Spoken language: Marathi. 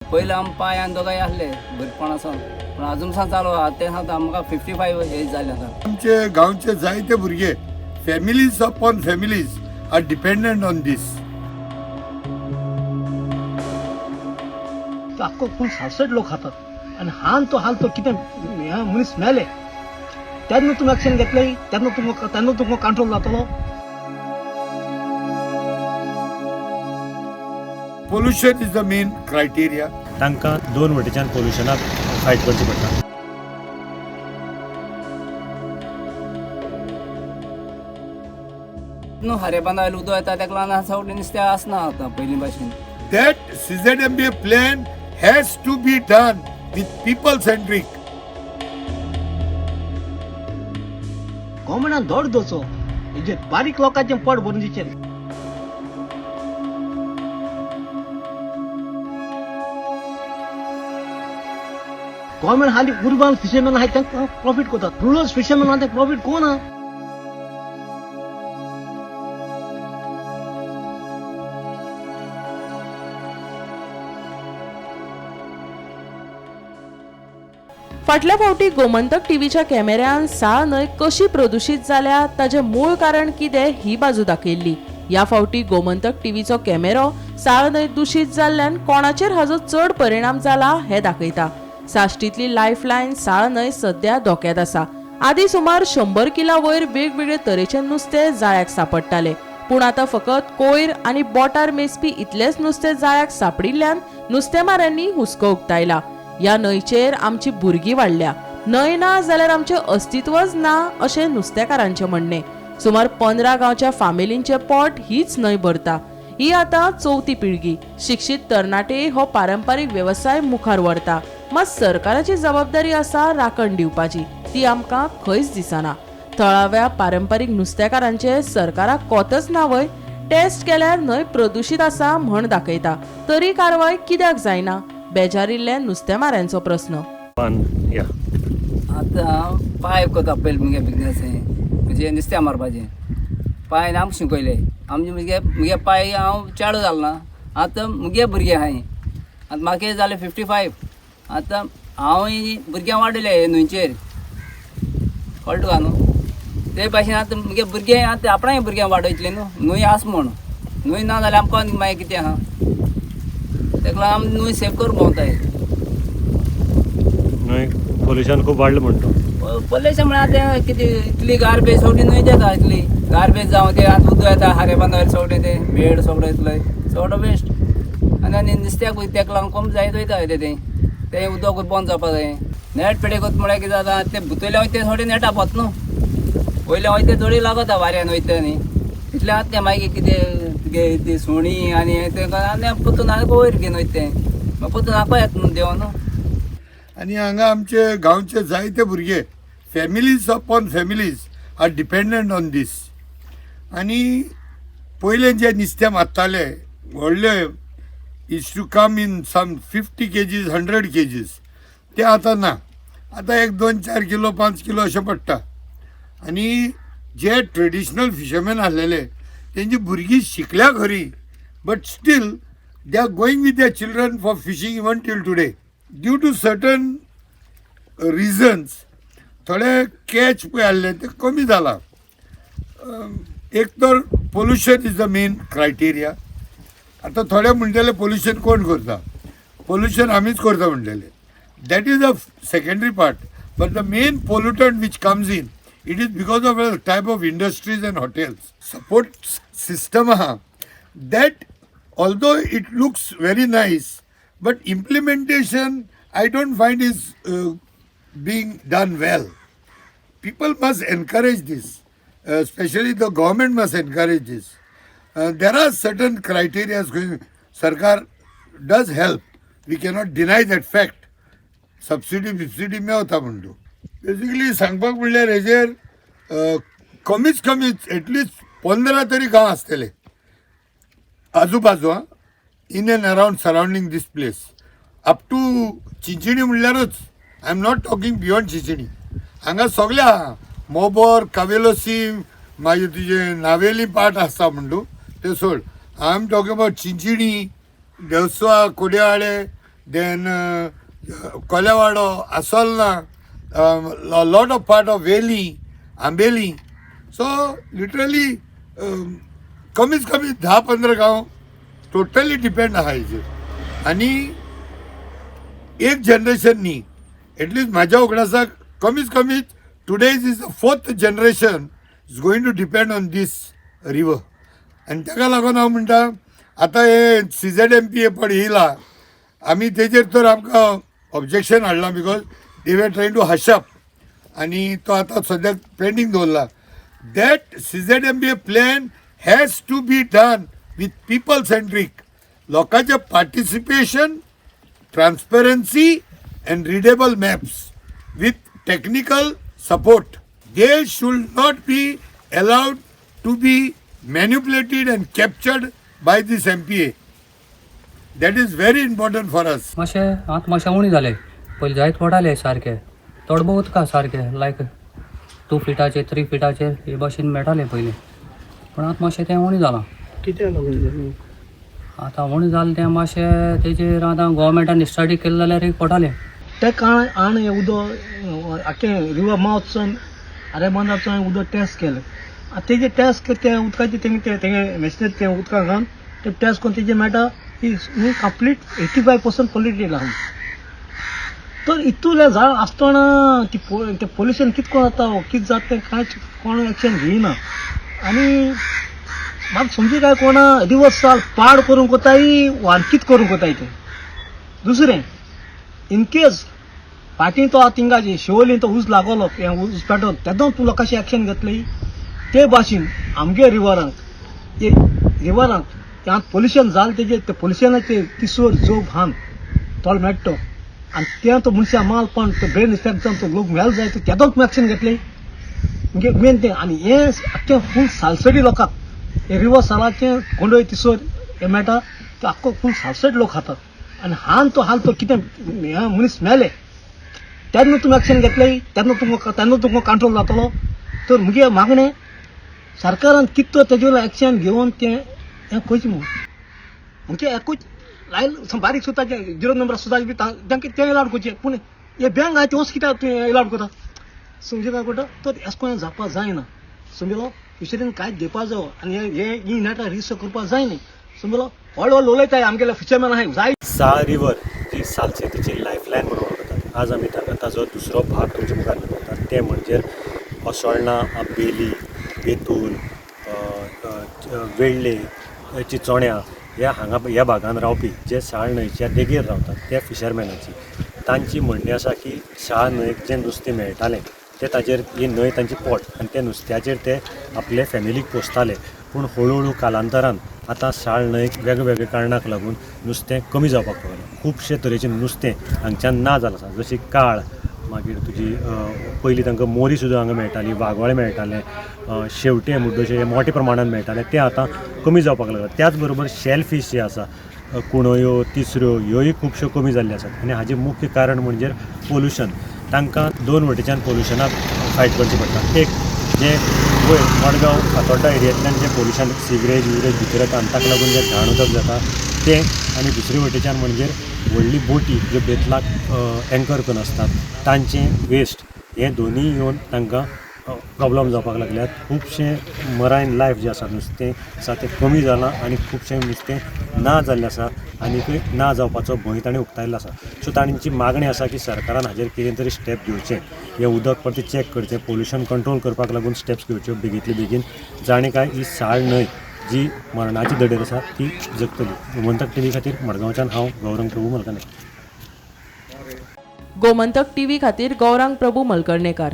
पयलीं आम पांय आनी दोगांय आसले भुरगेपणासून पूण अजून सा चालू आहा ते सांगता आमकां 55 एज जाली आतां. आमचे गांवचे जायते भुरगे families upon families are dependent on these. आख्खो कोण 67 लोक खातात आणि हाल तो किती मनीस मेले त्यानं तुम्ही ऍक्शन घेतलंय त्यानं तुम्हाला कंट्रोल जातलो. Pollution is the main criteria. तांकां दोन वटेच्यान पोल्युशनाक फायट करची पडटा. न्हू हारे बांदायला उदक येता ताका लागून सावटी नुस्तें आसना आतां पयलीं भाशेन. That CZMA plan has to be done with people centric. गव्हर्मेंटान धोड दोचो म्हणजे बारीक लोकांचे पड भरून दिचे. गव्हर्मेंट हाली उर्बन फिशरमॅन आहात त्यांना प्रॉफिट करतात. रुरल फिशरमॅन आहात प्रॉफिट कोण हा. फाटल्या फावटी गोमंतक टीव्हीच्या कॅमेऱ्यान साळ न्हंय कशी प्रदूषित जाल्या ताचे मूळ कारण कितें ही बाजू दाखयल्ली. या फावटी गोमंतक टीव्हीचो कॅमेरो साळ न्हंय दूषित जाल्ल्यान कोणाचेर हाचो चड परिणाम जाला हें दाखयता. साश्टीतली लायफलायन साळ न्हंय सध्या धोक्यांत आसा. आदी सुमार 100 किला वयर वेगवेगळे तरेचे नुस्तें जाळ्याक सांपडटाले पूण आतां फकत कोयर आनी बोटार मेजपी इतलेंच नुस्तें जाळ्याक सांपडिल्ल्यान नुस्तेमारांनी हुस्को उक्तायला. ह्या न्हंयचेर आमची भुरगीं वाडल्या. न्हंय ना जाल्यार आमचें अस्तित्वच ना अशें नुस्तेकारांचें म्हणणें. सुमार 15 गांवच्या फामिलींचें पोट हीच न्हंय भरता. ही आतां 4थी पिळगी. शिक्षीत तरणाटे हो पारंपारीक व्यवसाय मुखार व्हरता. मात सरकाराची जबाबदारी आसा राखण दिवपाची. ती आमकां खंयच दिसना. थळाव्या पारंपारीक नुस्तेकारांचे सरकाराक कोतच ना वय. टेस्ट केल्यार न्हंय प्रदूषित आसा म्हण दाखयता तरी कारवाय कित्याक जायना. बेजारिल्ले नुस्तेमारांचो प्रस्न. या आतां पाय करता पयलीं मुगे बिजनस म्हणजे नुस्तें मारपाचें. पांय आमकां शिकयले आमचे मुगे पांय हांव चेडो जालो ना. आतां मुगे भुरगे आहाय. आतां म्हाका एज जालें 55. आतां हांव भुरग्यां वाडयले न्हंयचेर कळटा का न्हू. ते भाशेन आतां मुगे भुरगे आतां आपणाय भुरग्यां वाडयतले न्हू. न्हंय आसा म्हूण न्हंय ना जाल्यार आमकां मागीर कितें आहा. ताका लागून आमी न्हंय सेफ करून भोंवताय. न्हंय पोल्युशन खूब वाडलें म्हणटा. पोल्युशन म्हळ्यार आतां कितें इतली गार्बेज सगळी न्हंय येता. इतली गार्बेज जावं ते आतां उदक येता हारे बांदायला सगळें ते बेड सगळें इतलें सगळो वेस्ट. आनी नुस्त्याक ताका लागून कमी जायत वयता तें उदक बंद जावपा जाय. नेट पेडे करता म्हळ्यार कितें जाता ते भितरले वयता थोडे नेटा पोत न्हू. वयले वयते थोडी लागता वाऱ्यान वयता न्ही. इतलें आतां तें मागीर कितें ती सुणी आनी तें पोतून आनी वयर घेवन वयता मागीर पोतून आंको येता न्हू देंवन. आणि हांगा आमचे गांवचे जायते भुरगे families upon families are dependent on these. आणि पयले जे नुस्तें मारताले व्हडले is to come in some 50 kgs 100 kgs ते आतां ना. आतां 1-2-4 किलो 5 किलो अशें पडटा. आणि जे ट्रेडिशनल फिशरमॅन आसलेले तेंची भुरगीं शिकल्या खरी but still they are going with their children for fishing even till today. Due to certain reasons थोडे कॅच पळय आसले ते कमी जाला. एक तर pollution is the main criteria. आतां थोडे म्हणटले पोल्युशन कोण करता. पोल्युशन आमीच करता म्हणटले. That is a secondary part. But the main pollutant which comes in it is because of a type of industries and hotels. Support system that although it looks very nice but implementation I don't find is being done well. People must encourage this, especially the government must encourage this. There are certain criteria going. Sarkar does help. We cannot deny that fact. Subsidy मेळता म्हणटू. बेसिकली सांगपाक म्हणल्यार हेजेर कमीच कमी एटलिस्ट 15 तरी गांव आसतले आजूबाजू in and around surrounding this place up to Chinchini म्हणल्यारूच. I am not talking beyond Chinchini. हांगा सगळे आहा. मोबोर कावेलोसी मागीर तुजे नावेली पार्ट आसता म्हणटू ते सोड. I am talking about Chinchini Devaswa Kodyale then Kolewado, Asolna, a lot of part of Veli, Ambeli. So literally कमीत कमी 10-15 गाव टोटली डिपेंड आहायचे आणि एक जनरेशननी एटलीस्ट माझ्या उगडासाक कमीत कमी today is the 4th generation is going to depend on this river आणि ताका लागून हांव म्हणटा आतां हे CZMPA पण येयला आमी तेजेर तर आमकां ऑब्जेक्शन हाडलां बिकॉज दे वर ट्रायंग टू हशअप आणि तो आतां सद्याक पेंडींग दवरला that CZMPA plan has to be done with people centric लोकांचे participation transparency and readable maps with technical support. They should not be allowed to be manipulated and captured by this MPA. That is very important for us. मातशें उणी जालें पयलीं जायत पडटाले सारके तोडबो उदका सारके लायक 2 फिटाचेर 3 फिटाचेर हे भाशेन मेळटाले पयलीं पूण आतां मातशें तें उणी जालां कित्याक लागून आतां उणी जालें तें मातशें तेजेर आतां गोवोरमेंटान स्टडी केलें जाल्यार एक पडटालें ते कारण आण हें उदक आख्खें रिवर मावथसून आरेमांदाचो उदक टेस्ट केलें आतां तेजें टेस्ट ते उदकाचें तेंगे मॅशिनरी तें उदकां घालून ते टेस्ट करून तेजें मेळटा की कंप्लीट 85% पोल्युटेड आहा तर इतूलें झाड आसतना ते पोल्युशन कितें कोण जाता कितें जाता तें कांयच कोण एक्शन घेयना आनी म्हाका समजी काय कोणा दिवस साल पाड करून कोताय वा कितें करून कोताय तें दुसरें इनकेस फाटीं तो तिंगा शिवोलीन तो ऊस लागलो हें ऊस पेटोवन तेदोन तूं लोकांची एक्शन घेतली ते भाशेन आमगे रिवरांक हांगा पोल्युशन जालें तेजेर ते पोल्युशनाचे तिसोर जोग हान तोल मेट्टो आनी तें तो मनशां माल पण तो ब्रेन इफेक्ट जावन तो लोक मेल जाय तेदोन तूं एक्शन घेतली म्हणजे मेन तें आनी हें आख्खें फूल सालसडी लोकांक हे रिवर सालाचें कोंडोय तिसोर हें मेळटा तो आख्खो फूल सालसड लोक खातात आनी हाल तो कितें मनीस मेले तेन्ना तुमी एक्शन घेतले तेन्ना तुमकां कंट्रोल जातलो तर मुगे मागणें सरकारान कितें तो तेजे वेळेला एक्शन घेवन तें हें करचें म्हणजे एकूच लायल बारीक सुताचे 0 नंबर सुताचे बी तांकां तें इलाड करचें पूण हे बँक आहा त्यो कित्याक तूं इलाड करता समजे काय करता तर एश कोण जावपा जायना समजलो फिशरीन कांयच दिवपा जावो आनी ही नेटार रिस्क करपा जायना समजलो व्हड उलयताय आमगेले फिशरमॅन आहाय जाय साळ रिवर जी सालसेतीची लायफलायन म्हणून वळखतात आज आमी ताजो दुसरो भाग तुमच्या मुखार दवरतात ते म्हणजे असोळणा बेली बेतूल वेळ्ळे चिचोण्या ह्या भागान रावपी जे साळ न्हंयच्या देगेर रावतात त्या फिशरमॅनाची तांची म्हणणी आसा की साळ न्हंयक जें नुस्तें मेळटालें ते ताजेर ही न्हंय तांची पोट आनी त्या नुस्त्याचेर ते आपले फॅमिलीक पोसताले पूण हळू कालांतरान आतां साळ न्हंयक वेगवेगळ्या कारणाक लागून नुस्तें कमी जावपाक पावलें खुबशे तरेचें नुस्तें हांगच्यान ना जालां आसा जशी काळ मागीर तुजी पयलीं तांकां मोरी सुद्दां हांगा मेळटाली वागोळे मेळटाले शेवटे मुड्डोशे मोठ्या प्रमाणान मेळटाले ते आतां कमी जावपाक लागला त्याच बरोबर शेल फीश जे आसा कुणयो तिसऱ्यो ह्योय खुबश्यो कमी जाल्ल्यो आसात आनी हाजें मुख्य कारण म्हणजे पोल्युशन तांकां 2 वटेच्यान पोल्युशनाक फायट करचें पडटा एक जे वयर मडगांव फातोड्डा एरियांतल्यान जे पोल्युशन सिगरेज भितर येता ताका लागून जे घाण उदक जाता तें आनी दुसरे वटेच्यान म्हणजे व्हडली बोटी ज्यो बेतलाक एंकर करून आसतात तांचें वेस्ट हे दोनूय येवन तांकां प्रॉब्लम जावपाक लागल्यात खुबशे मरायन लायफ जें आसा नुस्तें आसा तें कमी जालां आनी खुबशें नुस्तें ना जाल्लें आसा आनीक ना जावपाचो भंय ताणें उक्तायल्लो आसा सो तांची मागणी आसा की सरकारान हाजेर कितें तरी स्टेप घेवचें हें उदक परतें चॅक करचें पोल्युशन कंट्रोल करपाक लागून स्टेप्स घेवच्यो बेगींतले बेगीन जाणें काय ही साळ न्हंय जी मरणाची दडेर आसा ती जगतली गोमंतक टीव्ही खातीर मडगांवच्यान हांव गौरंग प्रभू मलकाने गोमंतक टीव्ही खातीर गौरांग प्रभू मलकर्णेकार.